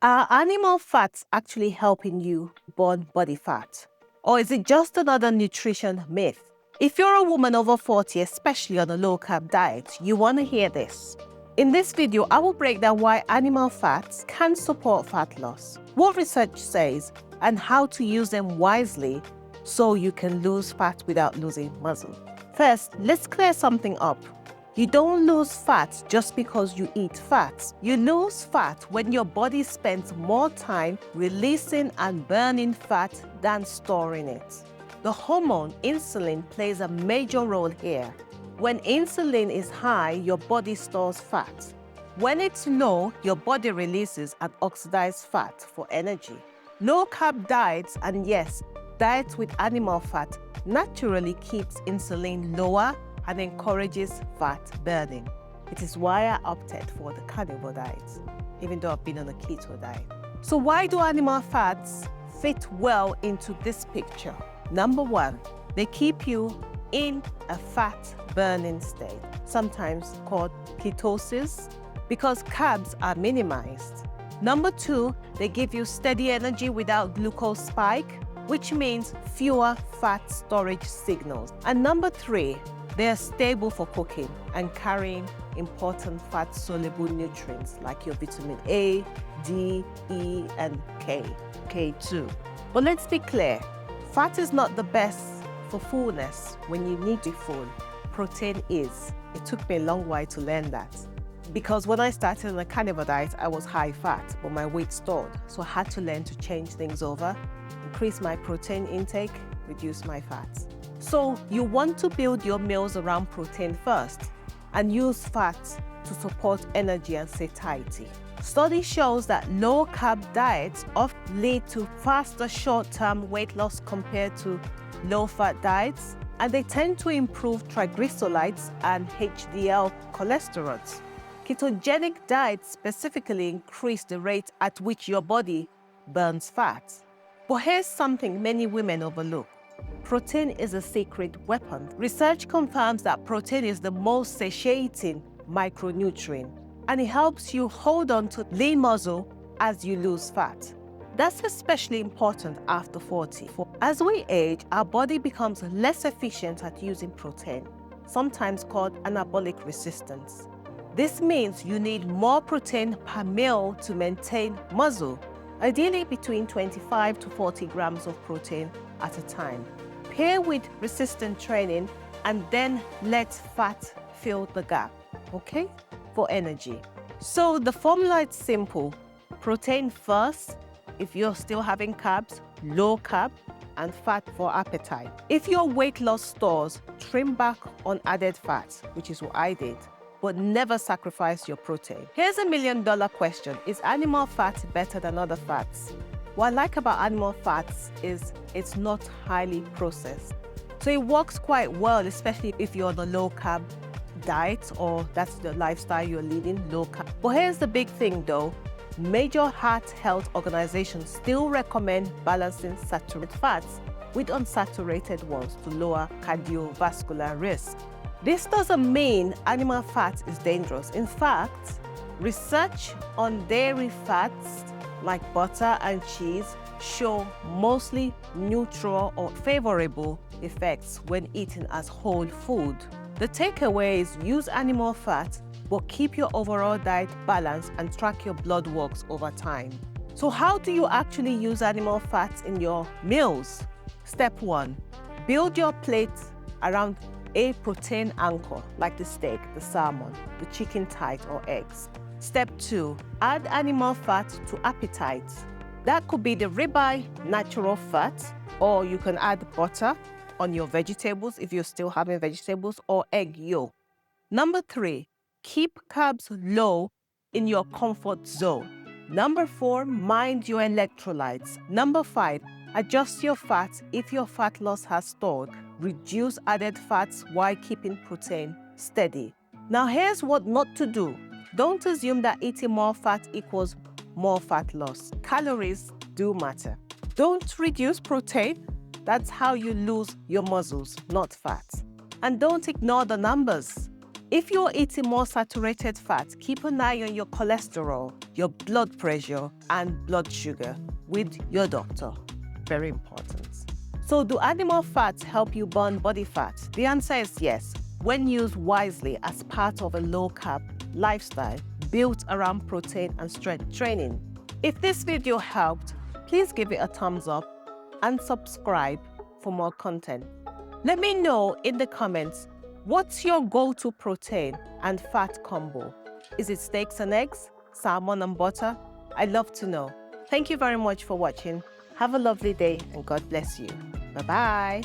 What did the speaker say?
Are animal fats actually helping you burn body fat? Or is it just another nutrition myth? If you're a woman over 40, especially on a low-carb diet, you want to hear this. In this video, I will break down why animal fats can support fat loss, what research says, and how to use them wisely so you can lose fat without losing muscle. First, let's clear something up. You don't lose fat just because you eat fat. You lose fat when your body spends more time releasing and burning fat than storing it. The hormone insulin plays a major role here. When insulin is high, your body stores fat. When it's low, your body releases and oxidizes fat for energy. Low-carb diets, and yes, diets with animal fat, naturally keeps insulin lower and encourages fat burning. It is why I opted for the carnivore diet, even though I've been on a keto diet. So why do animal fats fit well into this picture? Number one, they keep you in a fat burning state, sometimes called ketosis, because carbs are minimized. Number two, they give you steady energy without glucose spike, which means fewer fat storage signals. And number three, they are stable for cooking and carrying important fat-soluble nutrients like your vitamin A, D, E, and K2. But let's be clear, fat is not the best for fullness when you need to be full. Protein is. It took me a long while to learn that. Because when I started on a carnivore diet, I was high fat, but my weight stored. So I had to learn to change things over, increase my protein intake, reduce my fats. So you want to build your meals around protein first and use fats to support energy and satiety. Study shows that low-carb diets often lead to faster short-term weight loss compared to low-fat diets, and they tend to improve triglycerides and HDL cholesterol. Ketogenic diets specifically increase the rate at which your body burns fat. But here's something many women overlook. Protein is a secret weapon. Research confirms that protein is the most satiating micronutrient, and it helps you hold on to lean muscle as you lose fat. That's especially important after 40. As we age, our body becomes less efficient at using protein, sometimes called anabolic resistance. This means you need more protein per meal to maintain muscle, ideally between 25 to 40 grams of protein at a time. Pair with resistant training and then let fat fill the gap, okay, for energy. So the formula is simple. Protein first if you're still having carbs, low carb, and fat for appetite. If your weight loss stores, trim back on added fats, which is what I did, but never sacrifice your protein. Here's a $1 million question. Is animal fat better than other fats? What I like about animal fats is it's not highly processed. So it works quite well, especially if you're on a low-carb diet or that's the lifestyle you're leading, low-carb. But here's the big thing though. Major heart health organizations still recommend balancing saturated fats with unsaturated ones to lower cardiovascular risk. This doesn't mean animal fat is dangerous. In fact, research on dairy fats like butter and cheese show mostly neutral or favorable effects when eaten as whole food. The takeaway is use animal fat, but keep your overall diet balanced and track your blood works over time. So how do you actually use animal fats in your meals? Step 1, build your plate around a protein anchor, like the steak, the salmon, the chicken thigh or eggs. Step 2, add animal fat to appetite. That could be the ribeye natural fat, or you can add butter on your vegetables if you're still having vegetables, or egg yolk. Number 3, keep carbs low in your comfort zone. Number 4, mind your electrolytes. Number 5, adjust your fats if your fat loss has stalled. Reduce added fats while keeping protein steady. Now here's what not to do. Don't assume that eating more fat equals more fat loss. Calories do matter. Don't reduce protein. That's how you lose your muscles, not fat. And don't ignore the numbers. If you're eating more saturated fat, keep an eye on your cholesterol, your blood pressure, and blood sugar with your doctor. Very important. So do animal fats help you burn body fat? The answer is yes, when used wisely as part of a low-carb lifestyle built around protein and strength training. If this video helped, please give it a thumbs up and subscribe for more content. Let me know in the comments, what's your go-to protein and fat combo? Is it steaks and eggs, salmon and butter? I'd love to know. Thank you very much for watching. Have a lovely day and God bless you. Bye-bye.